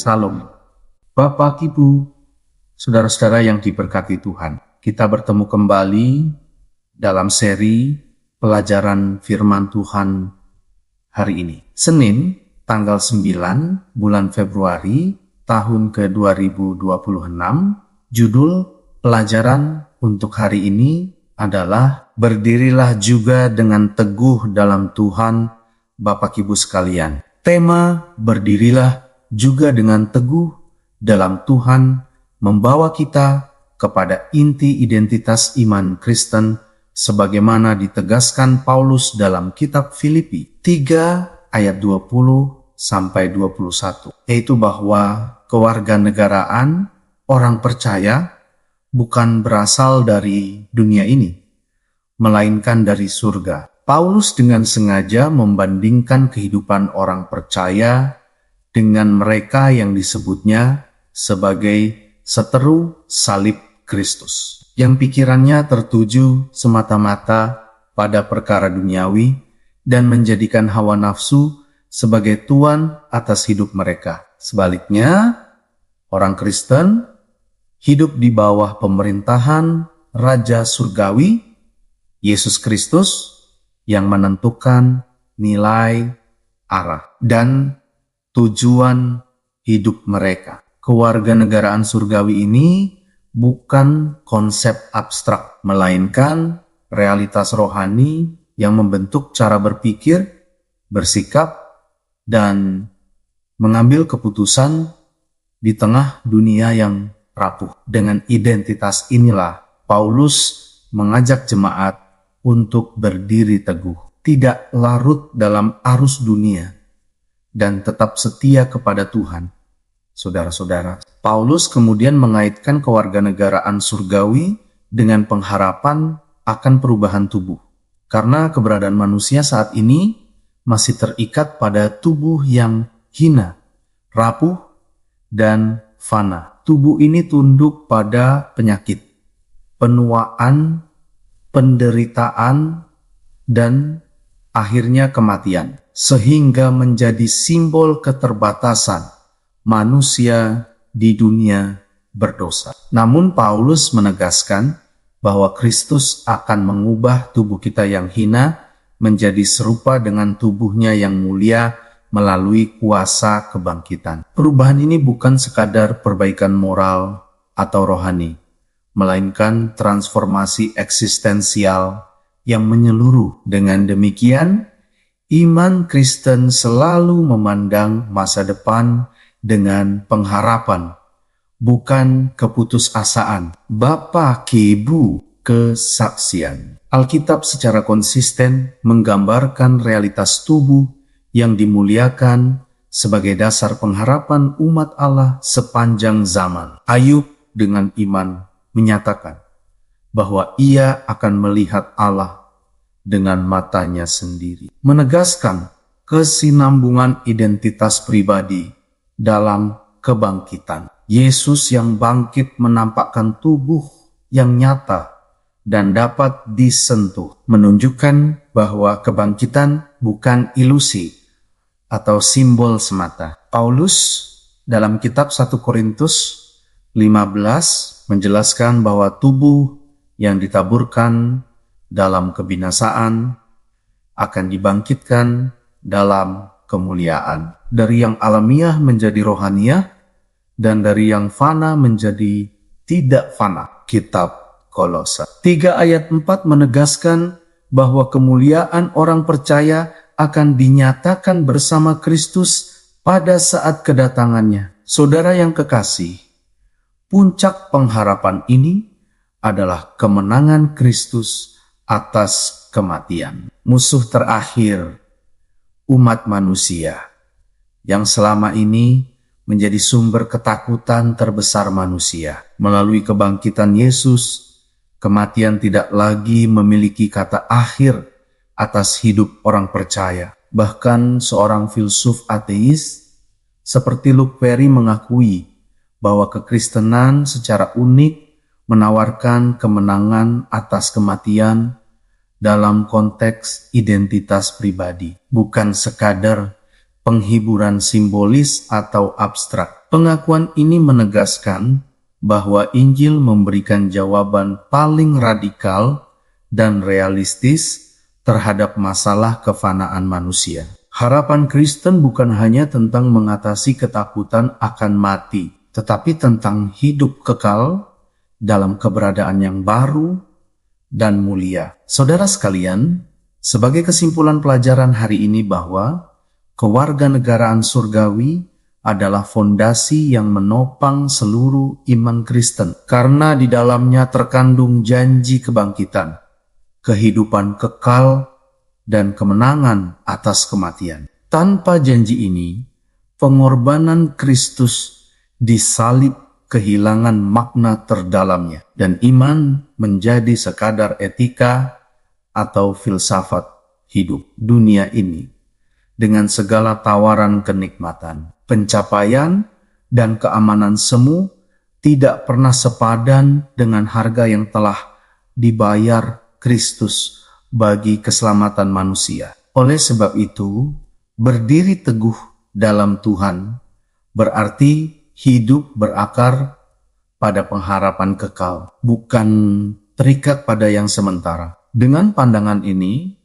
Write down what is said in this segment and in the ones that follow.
Salam. Bapak, Ibu, saudara-saudara yang diberkati Tuhan. Kita bertemu kembali dalam seri pelajaran firman Tuhan hari ini. Senin, tanggal 9 bulan Februari tahun ke-2026. Judul pelajaran untuk hari ini adalah berdirilah juga dengan teguh dalam Tuhan, Bapak Ibu sekalian. Tema berdirilah juga dengan teguh dalam Tuhan membawa kita kepada inti identitas iman Kristen sebagaimana ditegaskan Paulus dalam kitab Filipi 3 ayat 20 sampai 21, yaitu bahwa kewarganegaraan orang percaya bukan berasal dari dunia ini, melainkan dari surga. Paulus dengan sengaja membandingkan kehidupan orang percaya dengan mereka yang disebutnya sebagai seteru salib Kristus, yang pikirannya tertuju semata-mata pada perkara duniawi dan menjadikan hawa nafsu sebagai tuan atas hidup mereka. Sebaliknya, orang Kristen hidup di bawah pemerintahan Raja Surgawi, Yesus Kristus, yang menentukan nilai, arah, dan tujuan hidup mereka. Kewarganegaraan surgawi ini bukan konsep abstrak, melainkan realitas rohani yang membentuk cara berpikir, bersikap, dan mengambil keputusan di tengah dunia yang rapuh. Dengan identitas inilah Paulus mengajak jemaat untuk berdiri teguh, tidak larut dalam arus dunia, dan tetap setia kepada Tuhan. Saudara-saudara, Paulus kemudian mengaitkan kewarganegaraan surgawi dengan pengharapan akan perubahan tubuh. Karena keberadaan manusia saat ini masih terikat pada tubuh yang hina, rapuh, dan fana. Tubuh ini tunduk pada penyakit, penuaan, penderitaan, dan akhirnya kematian, sehingga menjadi simbol keterbatasan manusia di dunia berdosa. Namun Paulus menegaskan bahwa Kristus akan mengubah tubuh kita yang hina menjadi serupa dengan tubuhnya yang mulia melalui kuasa kebangkitan. Perubahan ini bukan sekadar perbaikan moral atau rohani, melainkan transformasi eksistensial yang menyeluruh. Dengan demikian, iman Kristen selalu memandang masa depan dengan pengharapan, bukan keputusasaan. Bapak, Ibu, kesaksian. Alkitab secara konsisten menggambarkan realitas tubuh yang dimuliakan sebagai dasar pengharapan umat Allah sepanjang zaman. Ayub dengan iman menyatakan bahwa ia akan melihat Allah dengan matanya sendiri, menegaskan kesinambungan identitas pribadi dalam kebangkitan. Yesus yang bangkit menampakkan tubuh yang nyata dan dapat disentuh, menunjukkan bahwa kebangkitan bukan ilusi atau simbol semata. Paulus dalam kitab 1 Korintus 15 menjelaskan bahwa tubuh yang ditaburkan dalam kebinasaan akan dibangkitkan dalam kemuliaan. Dari yang alamiah menjadi rohaniah, dan dari yang fana menjadi tidak fana. Kitab Kolose 3 ayat 4 menegaskan bahwa kemuliaan orang percaya akan dinyatakan bersama Kristus pada saat kedatangannya. Saudara yang kekasih, puncak pengharapan ini adalah kemenangan Kristus atas kematian. Musuh terakhir umat manusia yang selama ini menjadi sumber ketakutan terbesar manusia. Melalui kebangkitan Yesus, kematian tidak lagi memiliki kata akhir atas hidup orang percaya. Bahkan seorang filsuf ateis seperti Luke Perry mengakui bahwa kekristenan secara unik menawarkan kemenangan atas kematian dalam konteks identitas pribadi, bukan sekadar penghiburan simbolis atau abstrak. Pengakuan ini menegaskan bahwa Injil memberikan jawaban paling radikal dan realistis terhadap masalah kefanaan manusia. Harapan Kristen bukan hanya tentang mengatasi ketakutan akan mati, tetapi tentang hidup kekal dalam keberadaan yang baru dan mulia. Saudara sekalian, sebagai kesimpulan pelajaran hari ini bahwa kewarganegaraan surgawi adalah fondasi yang menopang seluruh iman Kristen, karena di dalamnya terkandung janji kebangkitan, kehidupan kekal, dan kemenangan atas kematian. Tanpa janji ini, pengorbanan Kristus disalib kehilangan makna terdalamnya, dan iman menjadi sekadar etika atau filsafat hidup dunia ini dengan segala tawaran kenikmatan, pencapaian, dan keamanan semu tidak pernah sepadan dengan harga yang telah dibayar Kristus bagi keselamatan manusia. Oleh sebab itu, berdiri teguh dalam Tuhan berarti hidup berakar pada pengharapan kekal, bukan terikat pada yang sementara. Dengan pandangan ini,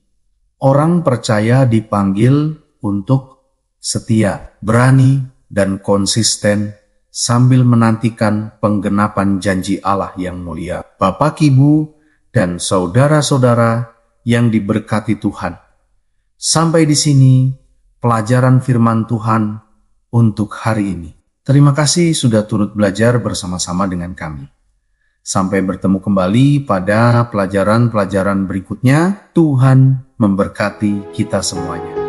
orang percaya dipanggil untuk setia, berani, dan konsisten sambil menantikan penggenapan janji Allah yang mulia. Bapak, Ibu, dan saudara-saudara yang diberkati Tuhan. Sampai di sini pelajaran firman Tuhan untuk hari ini. Terima kasih sudah turut belajar bersama-sama dengan kami. Sampai bertemu kembali pada pelajaran-pelajaran berikutnya. Tuhan memberkati kita semuanya.